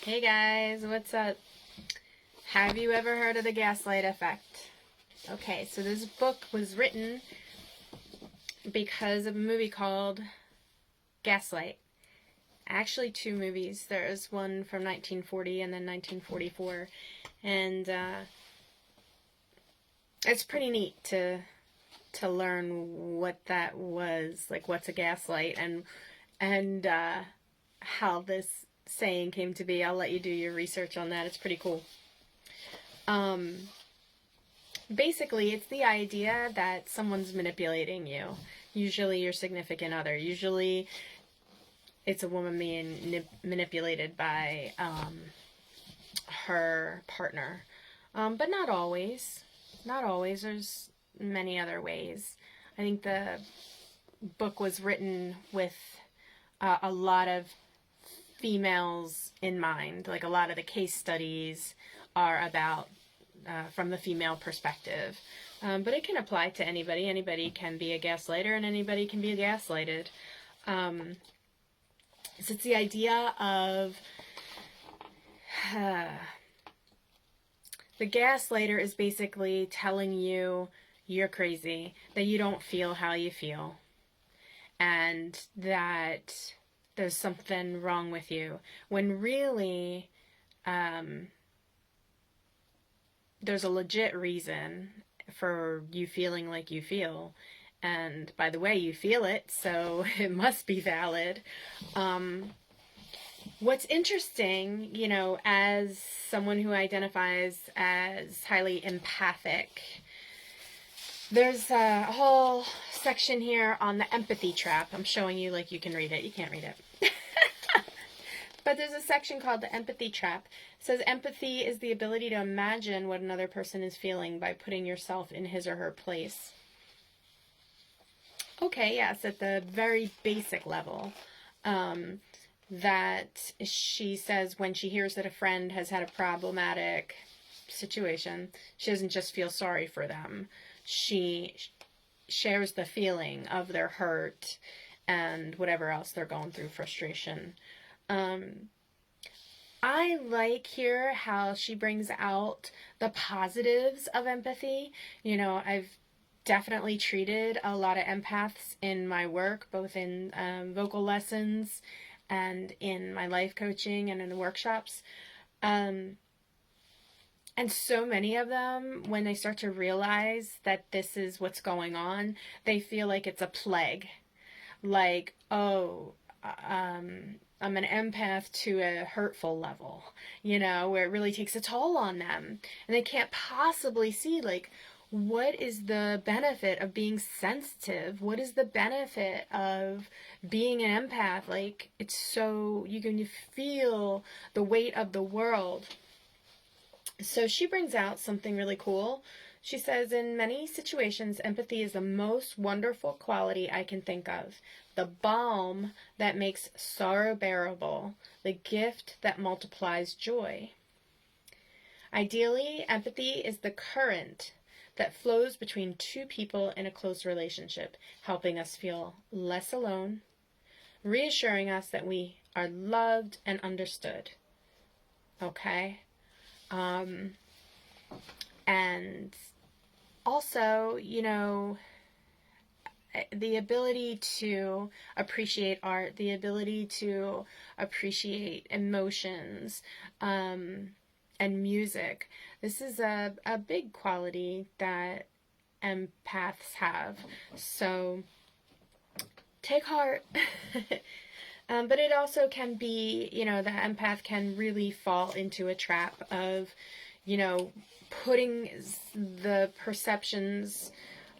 Hey guys, what's up? Have you ever heard of the Gaslight Effect? Okay, so this book was written because of a movie called Gaslight. Actually, two movies. There is one from 1940 and then 1944, and it's pretty neat to learn what that was, like what's a gaslight, and how this saying came to be. I'll let you do your research on that. It's pretty cool. Um, Basically, it's the idea that someone's manipulating you. Usually, your significant other. Usually, it's a woman being manipulated by her partner. But not always. Not always. There's many other ways. I think the book was written with a lot of females in mind. Like a lot of the case studies are about from the female perspective. But it can apply to anybody. Anybody can be a gaslighter and anybody can be gaslighted. So it's the idea of the gaslighter is basically telling you you're crazy, that you don't feel how you feel, and that there's something wrong with you, when really there's a legit reason for you feeling like you feel. And by the way, you feel it, so it must be valid. What's interesting, as someone who identifies as highly empathic, there's a whole section here on the empathy trap. I'm showing you like you can read it. You can't read it. But there's a section called the empathy trap. It says empathy is the ability to imagine what another person is feeling by putting yourself in his or her place. Okay, yes, at the very basic level. That she says when she hears that a friend has had a problematic situation, she doesn't just feel sorry for them. She shares the feeling of their hurt and whatever else they're going through, frustration. I like here how she brings out the positives of empathy. I've definitely treated a lot of empaths in my work, both in vocal lessons and in my life coaching and in the workshops. And so many of them, when they start to realize that this is what's going on, they feel like it's a plague. Like, oh, I'm an empath to a hurtful level, where it really takes a toll on them. And they can't possibly see, like, what is the benefit of being sensitive? What is the benefit of being an empath? Like, it's so, you can feel the weight of the world. So she brings out something really cool. She says, in many situations, empathy is the most wonderful quality I can think of. The balm that makes sorrow bearable. The gift that multiplies joy. Ideally, empathy is the current that flows between two people in a close relationship, helping us feel less alone, reassuring us that we are loved and understood. Okay? And also, the ability to appreciate art, the ability to appreciate emotions, and music. This is a big quality that empaths have. So take heart. But it also can be, the empath can really fall into a trap of, putting the perceptions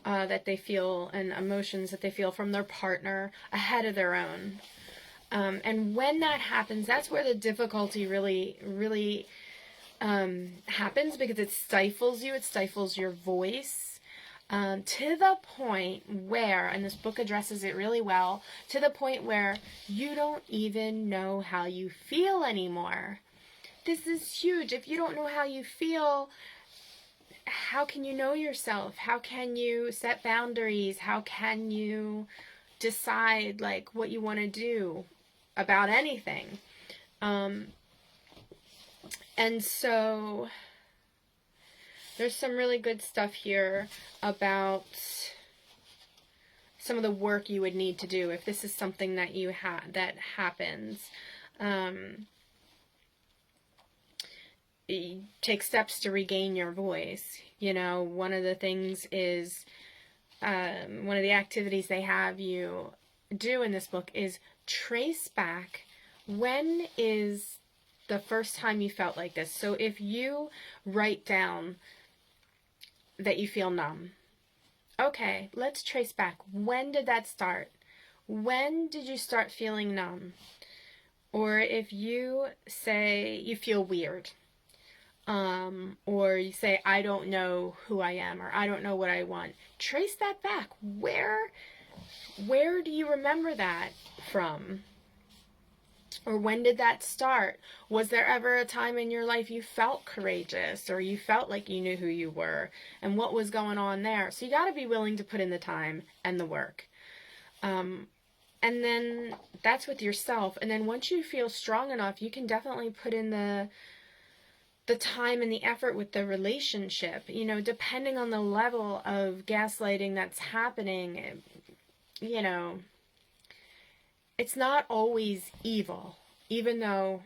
that they feel and emotions that they feel from their partner ahead of their own. And when that happens, that's where the difficulty really happens, because it stifles you, it stifles your voice, to the point where, and this book addresses it really well, to the point where you don't even know how you feel anymore. This is huge. If you don't know how you feel, how can you know yourself? How can you set boundaries? How can you decide, like, what you want to do about anything? And so there's some really good stuff here about some of the work you would need to do if this is something that that happens. Take steps to regain your voice. You know, one of the things is one of the activities they have you do in this book is trace back when is the first time you felt like this. So if you write down that you feel numb, okay, let's trace back. When did that start? When did you start feeling numb? Or if you say you feel weird, or you say, I don't know who I am, or I don't know what I want, trace that back. Where do you remember that from? Or when did that start? Was there ever a time in your life you felt courageous, or you felt like you knew who you were, and what was going on there? So you got to be willing to put in the time and the work. And then that's with yourself. And then once you feel strong enough, you can definitely put in the time and the effort with the relationship. You know, depending on the level of gaslighting that's happening, you know, it's not always evil, even though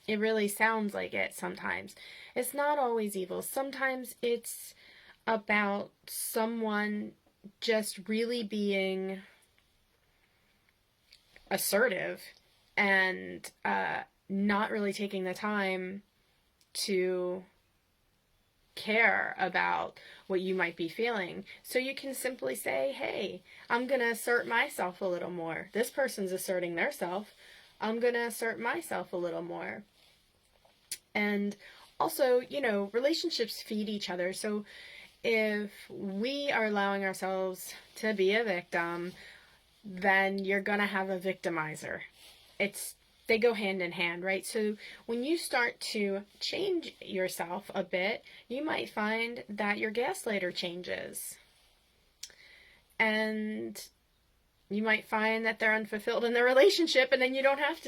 it really sounds like it sometimes. It's not always evil. Sometimes it's about someone just really being assertive and not really taking the time to care about what you might be feeling. So you can simply say, hey, I'm going to assert myself a little more. This person's asserting their self. I'm going to assert myself a little more. And also, you know, relationships feed each other. So if we are allowing ourselves to be a victim, then you're going to have a victimizer. They go hand in hand, right? So when you start to change yourself a bit, you might find that your gaslighter changes. And you might find that they're unfulfilled in their relationship, and then you don't have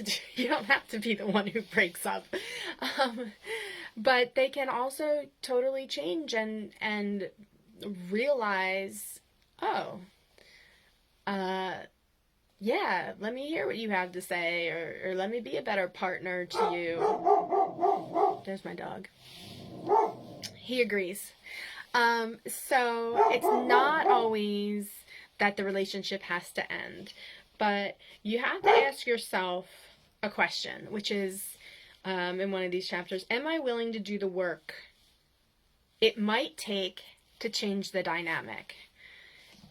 to be the one who breaks up. But they can also totally change and realize, oh, yeah, let me hear what you have to say, or let me be a better partner to you. There's my dog. He agrees. So it's not always that the relationship has to end, but you have to ask yourself a question, which is, in one of these chapters, am I willing to do the work it might take to change the dynamic?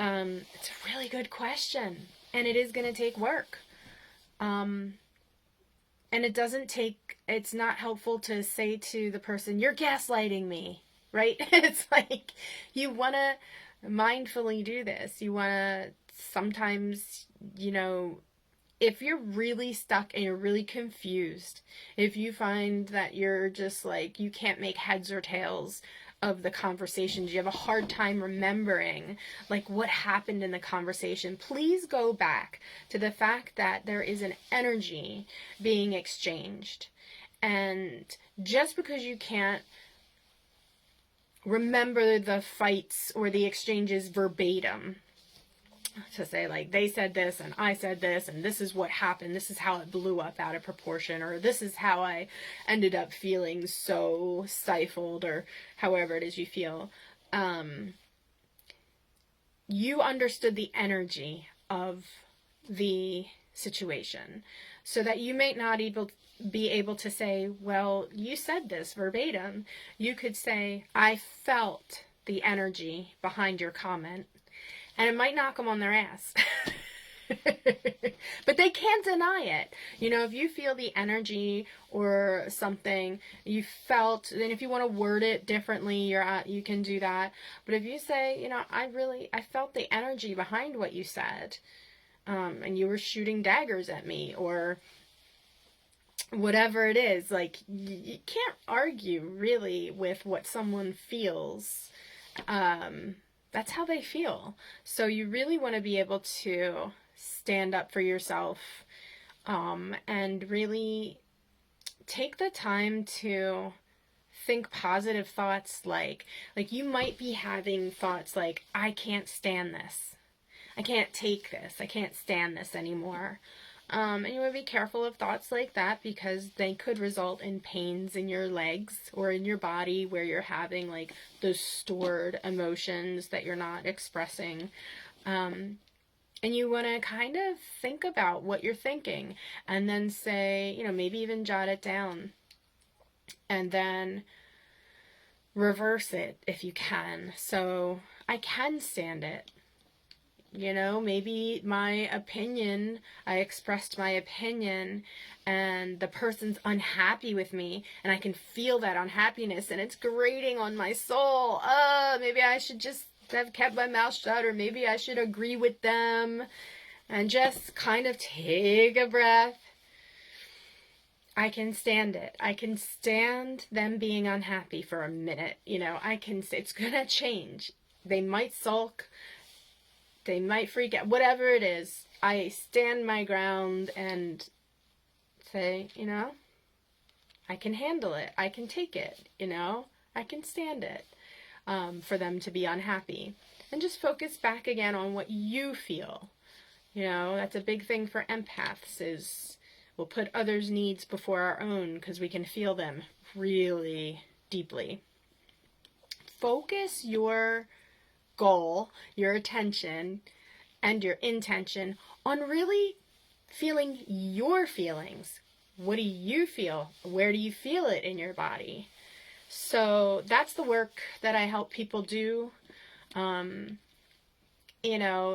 It's a really good question. And it is going to take work. And it's not helpful to say to the person, you're gaslighting me, right? It's like, you want to mindfully do this. You want to sometimes, you know, if you're really stuck and you're really confused, if you find that you're just like, you can't make heads or tails of the conversations, you have a hard time remembering like what happened in the conversation, please go back to the fact that there is an energy being exchanged. And just because you can't remember the fights or the exchanges verbatim, to say like they said this and I said this and this is what happened, this is how it blew up out of proportion, or this is how I ended up feeling so stifled, or however it is you feel, you understood the energy of the situation, so that you may not be able to say, well, you said this verbatim. You could say, I felt the energy behind your comment. And it might knock them on their ass. But they can't deny it. You know, if you feel the energy or something you felt, then if you want to word it differently, you can do that. But if you say, you know, I felt the energy behind what you said, and you were shooting daggers at me, or whatever it is, like, you can't argue really with what someone feels. That's how they feel. So you really want to be able to stand up for yourself, and really take the time to think positive thoughts, like you might be having thoughts like, I can't stand this. I can't take this. I can't stand this anymore. And you want to be careful of thoughts like that because they could result in pains in your legs or in your body where you're having like those stored emotions that you're not expressing. And you want to kind of think about what you're thinking and then say, maybe even jot it down and then reverse it if you can. So I can stand it. Maybe my opinion, I expressed my opinion and the person's unhappy with me and I can feel that unhappiness and it's grating on my soul. Maybe I should just have kept my mouth shut, or maybe I should agree with them and just kind of take a breath. I can stand it. I can stand them being unhappy for a minute. It's gonna change. They might sulk. They might freak out, whatever it is. I stand my ground and say, I can handle it. I can take it, I can stand it, for them to be unhappy. And just focus back again on what you feel. That's a big thing for empaths is we'll put others' needs before our own because we can feel them really deeply. Focus your goal, your attention, and your intention on really feeling your feelings. What do you feel? Where do you feel it in your body? So that's the work that I help people do.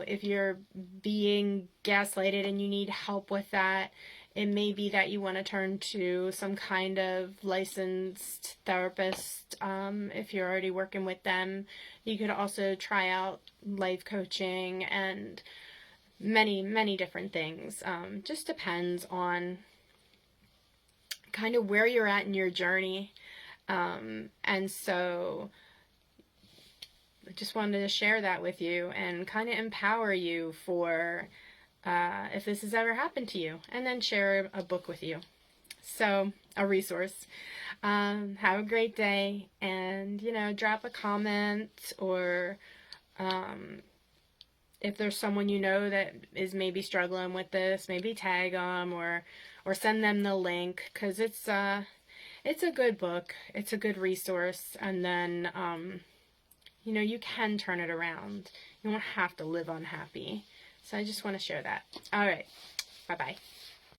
If you're being gaslighted and you need help with that, it may be that you want to turn to some kind of licensed therapist. If you're already working with them, you could also try out life coaching and many, many different things. Just depends on kind of where you're at in your journey. And so I just wanted to share that with you and kind of empower you for if this has ever happened to you, and then share a book with you. So, a resource. Have a great day, and, drop a comment, or if there's someone that is maybe struggling with this, maybe tag them, or send them the link, because it's a good book. It's a good resource, and then, you can turn it around. You don't have to live unhappy. So I just want to share that. All right. Bye-bye.